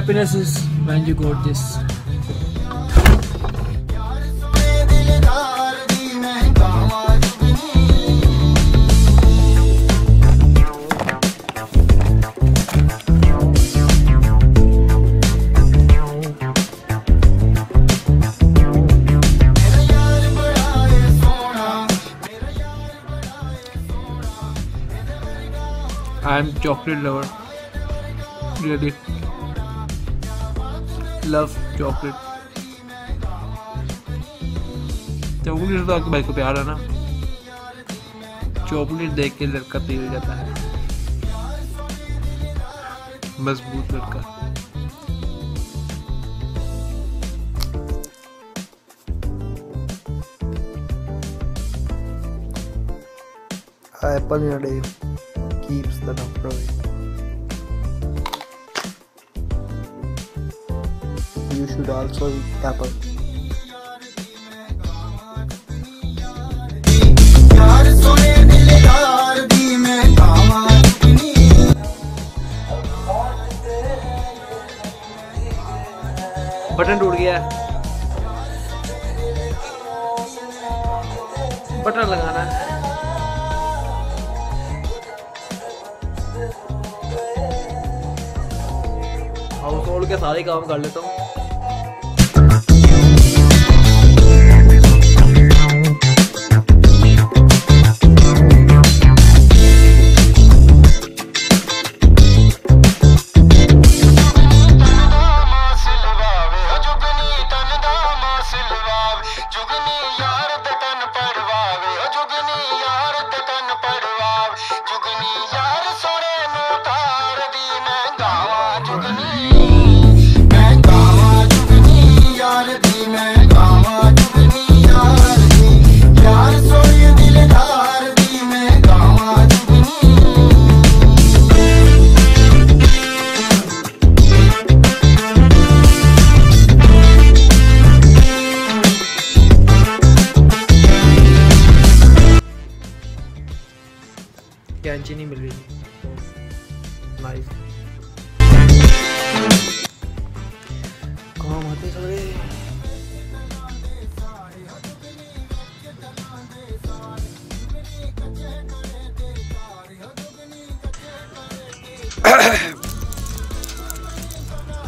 happiness is when you got this. I'm chocolate lover. Really love chocolate. Chocolate तो आपके भाई को प्यार है ना, चॉकलेट देख के लड़का पिघल जाता है, मजबूत लड़का। Apple in a day keeps the doctor away. You should also eat apple. Button टूट गया, बटन लगाना है। हाउस होल्ड के सारे काम कर लेता हूँ। कैंची नहीं मिल रही, नाइस काम आते सारे।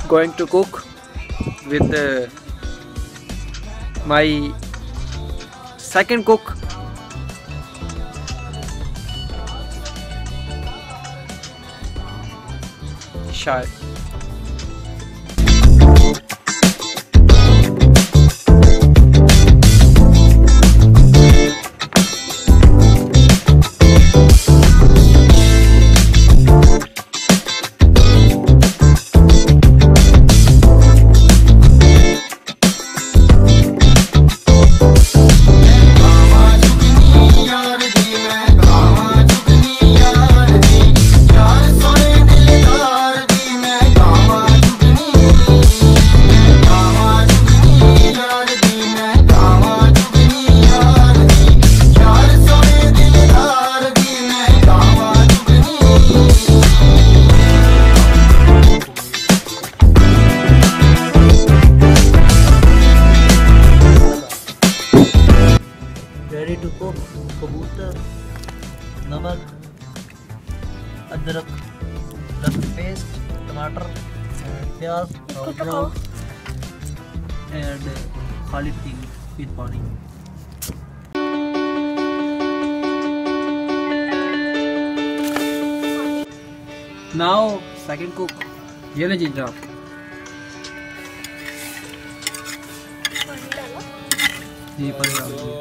Going to cook with my second cook. शायद Ready to cook कबूतर, नमक, अदरक, लहसुन पेस्ट, टमाटर, प्याज, and खाली तीन with पानी। Now second cook, ये ले जीजा जी पानी डाल दीजिए।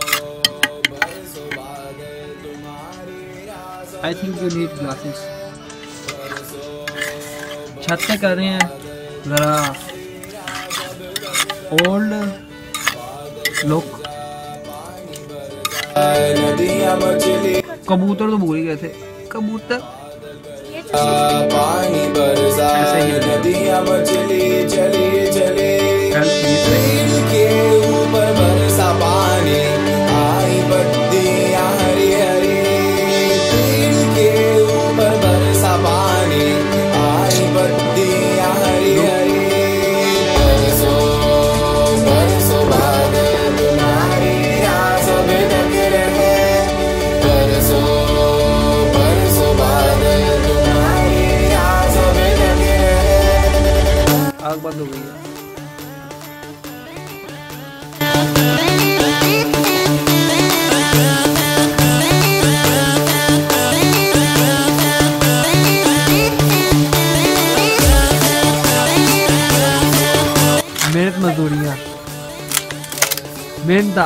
I think you need glasses। छत पे कर रहे हैं जरा ओल्ड लुक। कबूतर तो भूल ही गए थे, कबूतर ऐसे ही नदियाँ मछली चली चली के ऊपर बरसा पानी, आई बत्तियाँ हरी हरी के ऊपर बरसा पानी, आई बत्तियाँ हरी हरी। बंद हो गई है। मेहनत मजदूरियाँ, मेहनत।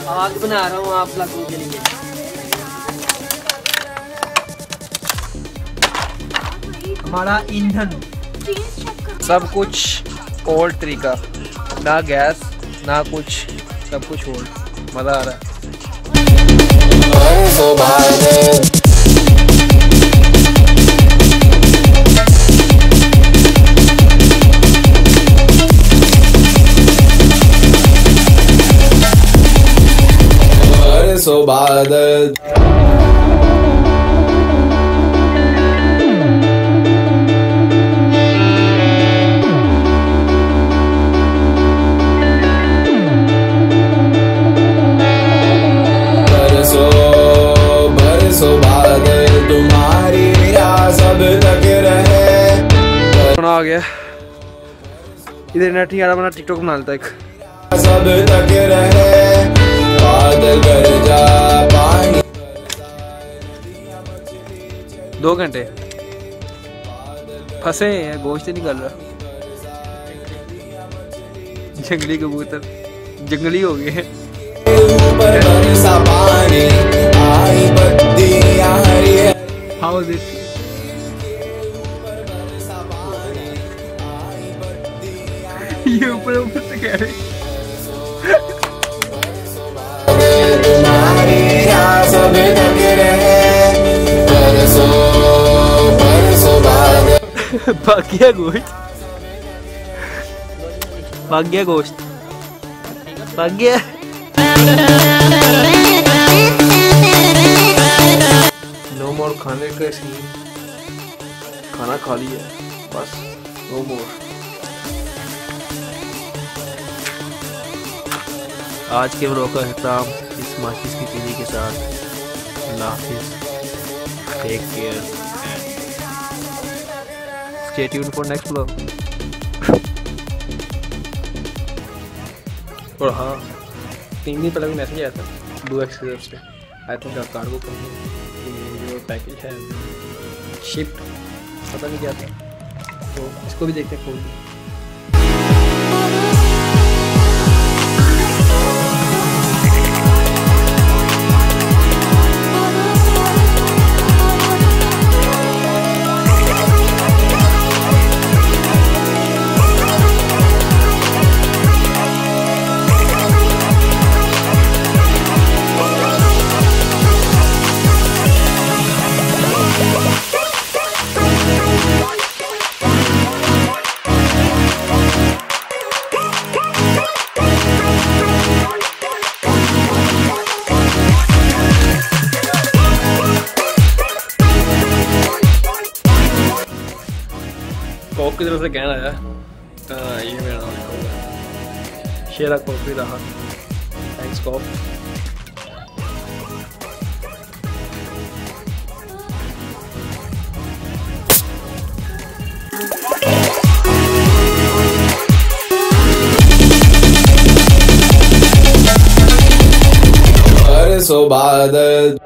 आग बना रहा हूँ आप लोगों के लिए। हमारा ईंधन। सब कुछ ओल्ड तरीका, ना गैस ना कुछ, सब कुछ ओल्ड। मज़ा आ रहा है। So bad. बरसो बादल तुम्हारी राह सब तक रहे। आ गया इधर, नेट नहीं आ रहा, वरना टिकटॉक बना लेता एक। सब तक रहे बादल गरजा पानी। 2 घंटे फंसे हैं, गोश्त नहीं निकल रहा। जंगली कबूतर जंगली हो गए हैं। ऊपर बरसा पानी, आई बत्तियां हरी है। How is it? ये ऊपर ऊपर से कह रहे। तुम्हारी राह सब तक रहे। बरसो बरसो बादल। भाग गया गोश्त, भाग गया गोश्त, भाग गया। नो मोर खाने का सीन, खाना खा लिया बस, नो मोर। आज के व्लॉग का अख्ताम इस माचिस की तीली के साथ। अल्लाह हाफिज़, take care and stay tuned for next vlog. और हाँ, 3 दिन पहले मैसेज आया था डू एक्सप्रेस पे, आई थिंक आप कार्गो कंपनी जो पैकेज है शिफ्ट, पता नहीं क्या था, तो इसको भी देखते हैं खोल के। कोक की तरफ से कहना आया, ये मेरा नाम लिखा हुआ है, शेरा कॉफी रहा। थैंक्स कॉफ। बरसो बादल।